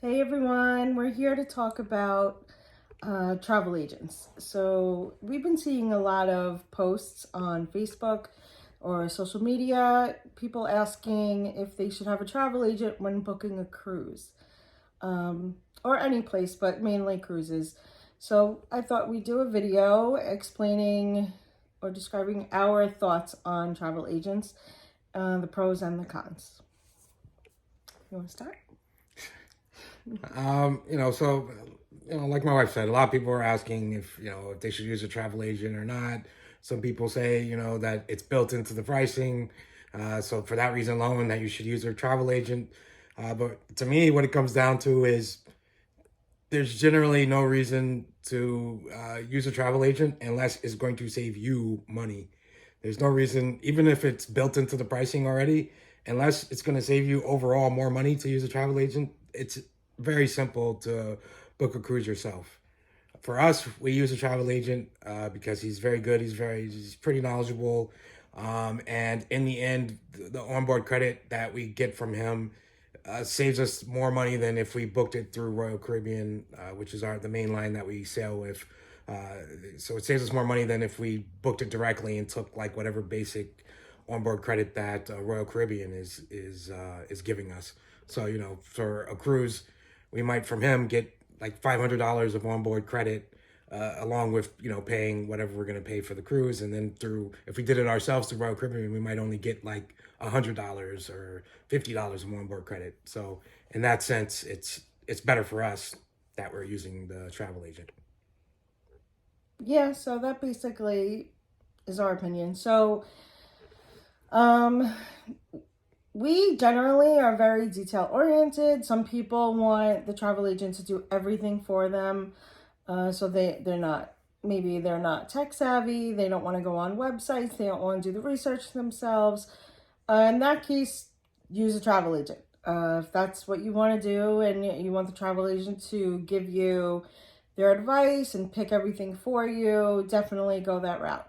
Hey everyone, we're here to talk about travel agents. So, we've been seeing a lot of posts on Facebook or social media, people asking if they should have a travel agent when booking a cruise or any place, but mainly cruises. So, I thought we'd do a video explaining or describing our thoughts on travel agents, the pros and the cons. You want to start? Like my wife said, a lot of people are asking if they should use a travel agent or not. Some people say, that it's built into the pricing. So for that reason alone, that you should use a travel agent. But to me, what it comes down to is there's generally no reason to use a travel agent unless it's going to save you money. There's no reason, even if it's built into the pricing already, unless it's going to save you overall more money to use a travel agent. It's very simple to book a cruise yourself. For us, we use a travel agent because he's very good. He's pretty knowledgeable, and in the end, the onboard credit that we get from him saves us more money than if we booked it through Royal Caribbean, which is the main line that we sail with. So it saves us more money than if we booked it directly and took like whatever basic onboard credit that Royal Caribbean is giving us. So for a cruise, we might from him get like $500 of onboard credit, along with paying whatever we're gonna pay for the cruise, and then if we did it ourselves through Royal Caribbean, we might only get like $100 or $50 of onboard credit. So in that sense, it's better for us that we're using the travel agent. Yeah, so that basically is our opinion. So, um, we generally are very detail oriented. Some people want the travel agent to do everything for them. So they're not tech savvy. They don't want to go on websites. They don't want to do the research themselves. In that case, use a travel agent. If that's what you want to do and you want the travel agent to give you their advice and pick everything for you, definitely go that route.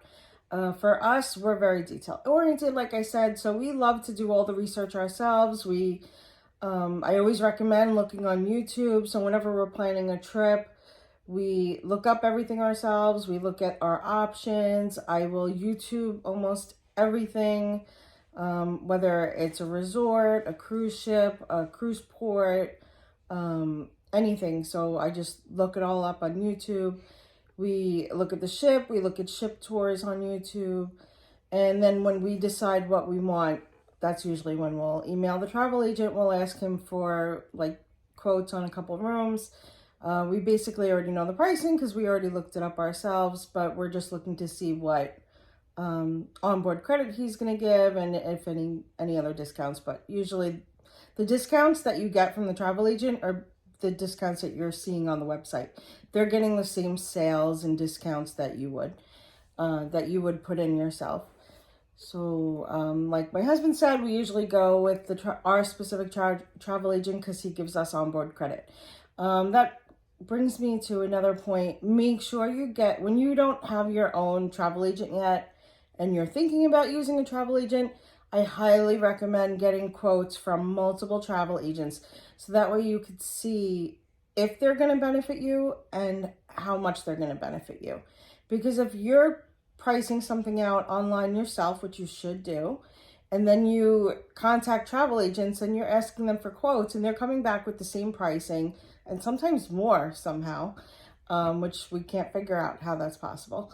For us, we're very detail oriented, like I said, so we love to do all the research ourselves. I always recommend looking on YouTube. So whenever we're planning a trip, we look up everything ourselves. We look at our options. I will YouTube almost everything, whether it's a resort, a cruise ship, a cruise port, anything. So I just look it all up on YouTube. We look at the ship, we look at ship tours on YouTube, and then when we decide what we want, that's usually when we'll email the travel agent. We'll ask him for like quotes on a couple of rooms. We basically already know the pricing because we already looked it up ourselves, but we're just looking to see what onboard credit he's going to give and if any other discounts. But usually the discounts that you get from the travel agent are the discounts that you're seeing on the website. They're getting the same sales and discounts that you would put in yourself. So, like my husband said, we usually go with our specific travel agent because he gives us onboard credit. That brings me to another point. Make sure when you don't have your own travel agent yet and you're thinking about using a travel agent, I highly recommend getting quotes from multiple travel agents so that way you could see if they're going to benefit you and how much they're going to benefit you. Because if you're pricing something out online yourself, which you should do, and then you contact travel agents and you're asking them for quotes and they're coming back with the same pricing and sometimes more somehow, which we can't figure out how that's possible.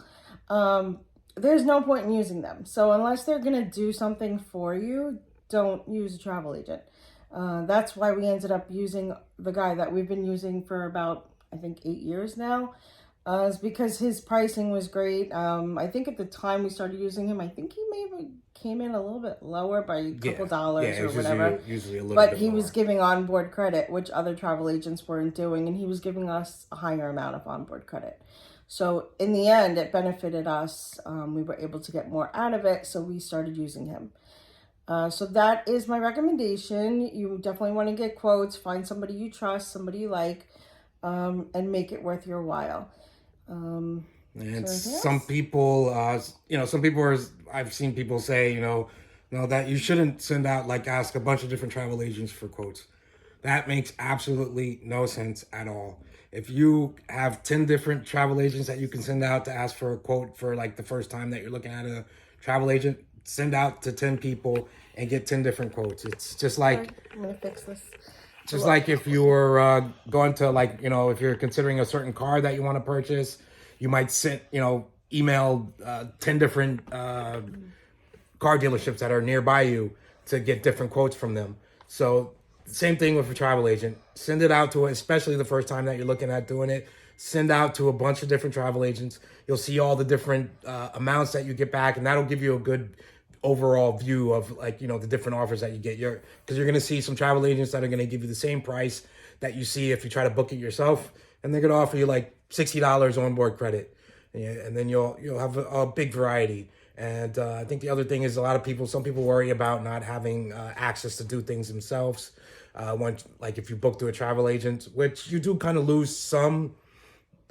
There's no point in using them. So unless they're going to do something for you, don't use a travel agent. That's why we ended up using the guy that we've been using for about, I think, 8 years now. Is because his pricing was great. I think at the time we started using him, I think he maybe came in a little bit lower by a couple dollars or It's whatever. usually a little But bit he lower. was giving onboard credit, which other travel agents weren't doing, and he was giving us a higher amount of onboard credit. So in the end, it benefited us. We were able to get more out of it, so we started using him. So that is my recommendation. You definitely want to get quotes, find somebody you trust, somebody you like, and make it worth your while. And So anything some else? people, I've seen people say, that you shouldn't send out, like, ask a bunch of different travel agents for quotes. That makes absolutely no sense at all. If you have 10 different travel agents that you can send out to ask for a quote for like the first time that you're looking at a travel agent, send out to 10 people and get 10 different quotes. It's just like I'm gonna fix this. just like if you were going to, like, if you're considering a certain car that you want to purchase, you might send, email 10 different car dealerships that are nearby you to get different quotes from them. So same thing with a travel agent. Send it out to, especially the first time that you're looking at doing it, send out to a bunch of different travel agents. You'll see all the different amounts that you get back, and that'll give you a good overall view of, like, the different offers that you get. Because you're going to see some travel agents that are going to give you the same price that you see if you try to book it yourself, and they're going to offer you like $60 onboard credit, and then you'll have a big variety. And I think the other thing is some people worry about not having access to do things themselves. Like if you book through a travel agent, which you do kind of lose some,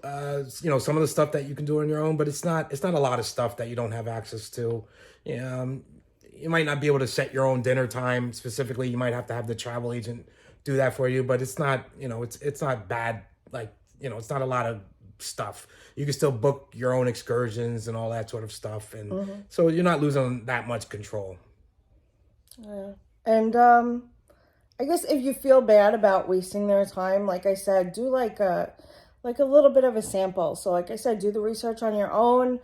some of the stuff that you can do on your own, but it's not a lot of stuff that you don't have access to. You might not be able to set your own dinner time specifically. You might have to have the travel agent do that for you, but it's not, it's not bad. Like, it's not a lot of stuff. You can still book your own excursions and all that sort of stuff. And so you're not losing that much control. Yeah. And I guess if you feel bad about wasting their time, like I said, do like a little bit of a sample. So like I said, do the research on your own.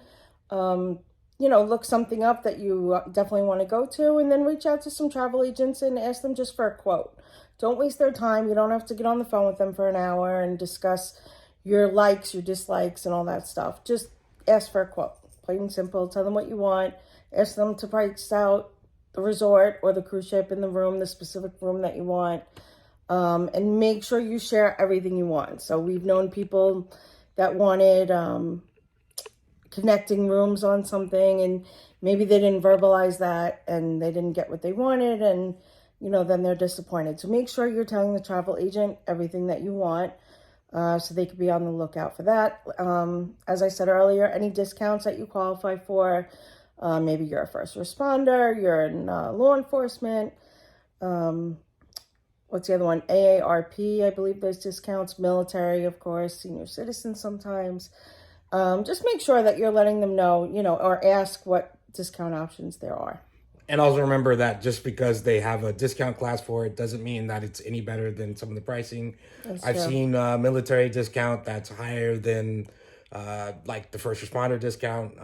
Look something up that you definitely want to go to, and then reach out to some travel agents and ask them just for a quote. Don't waste their time. You don't have to get on the phone with them for an hour and discuss your likes, your dislikes, and all that stuff. Just ask for a quote. Plain and simple. Tell them what you want. Ask them to price out the resort or the cruise ship in the room, the specific room that you want. And make sure you share everything you want. So we've known people that wanted connecting rooms on something, and maybe they didn't verbalize that and they didn't get what they wanted, and then they're disappointed. So make sure you're telling the travel agent everything that you want, so they could be on the lookout for that. As I said earlier, any discounts that you qualify for, maybe you're a first responder, you're in law enforcement, what's the other one? AARP, I believe there's discounts, military, of course, senior citizens sometimes. Just make sure that you're letting them know, or ask what discount options there are. And also remember that just because they have a discount class for it doesn't mean that it's any better than some of the pricing. I've seen military discount that's higher than like the first responder discount.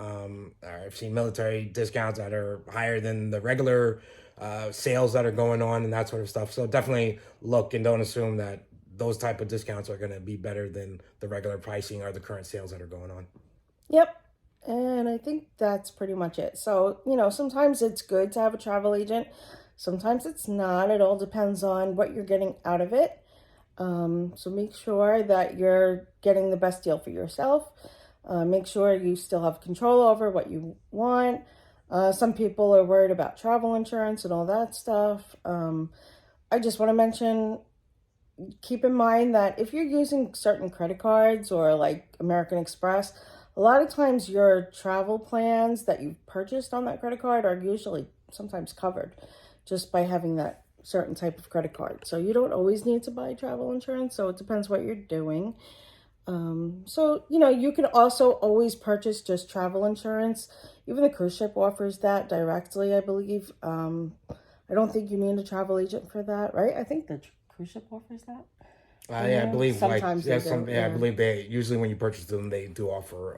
I've seen military discounts that are higher than the regular sales that are going on and that sort of stuff. So definitely look and don't assume that those type of discounts are going to be better than the regular pricing or the current sales that are going on. Yep. And I think that's pretty much it. So, sometimes it's good to have a travel agent. Sometimes it's not. It all depends on what you're getting out of it. So make sure that you're getting the best deal for yourself. Make sure you still have control over what you want. Some people are worried about travel insurance and all that stuff. I just want to mention, keep in mind that if you're using certain credit cards or like American Express, a lot of times your travel plans that you've purchased on that credit card are usually sometimes covered just by having that certain type of credit card. So you don't always need to buy travel insurance. So it depends what you're doing. So, you can also always purchase just travel insurance. Even the cruise ship offers that directly, I believe. I don't think you need a travel agent for that, right? I think the cruise ship offers that. Yeah, I believe sometimes I believe they usually, when you purchase them, they do offer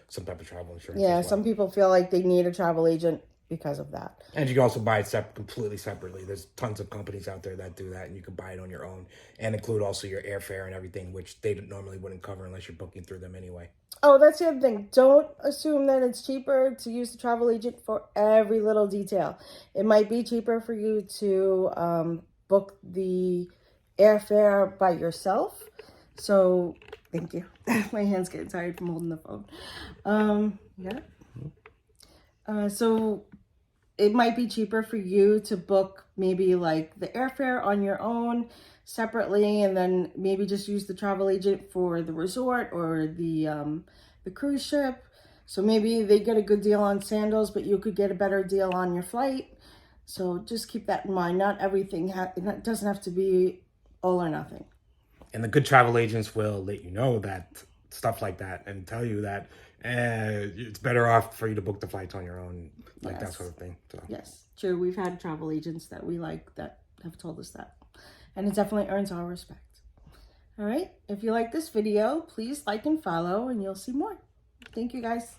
some type of travel insurance. Yeah, as well. some people feel like they need a travel agent because of that. And you can also buy it completely separately. There's tons of companies out there that do that, and you can buy it on your own and include also your airfare and everything, which they normally wouldn't cover unless you're booking through them anyway. Oh, that's the other thing. Don't assume that it's cheaper to use the travel agent for every little detail. It might be cheaper for you to book the airfare by yourself. So, thank you. My hand's getting tired from holding the phone. So it might be cheaper for you to book maybe like the airfare on your own separately, and then maybe just use the travel agent for the resort or the cruise ship. So maybe they get a good deal on sandals, but you could get a better deal on your flight. So just keep that in mind. Not everything it doesn't have to be all or nothing. And the good travel agents will let you know that stuff like that and tell you that it's better off for you to book the flights on your own, like that Yes. sort of thing. So Yes, true. We've had travel agents that we like that have told us that. And it definitely earns our respect. All right. If you like this video, please like and follow and you'll see more. Thank you guys.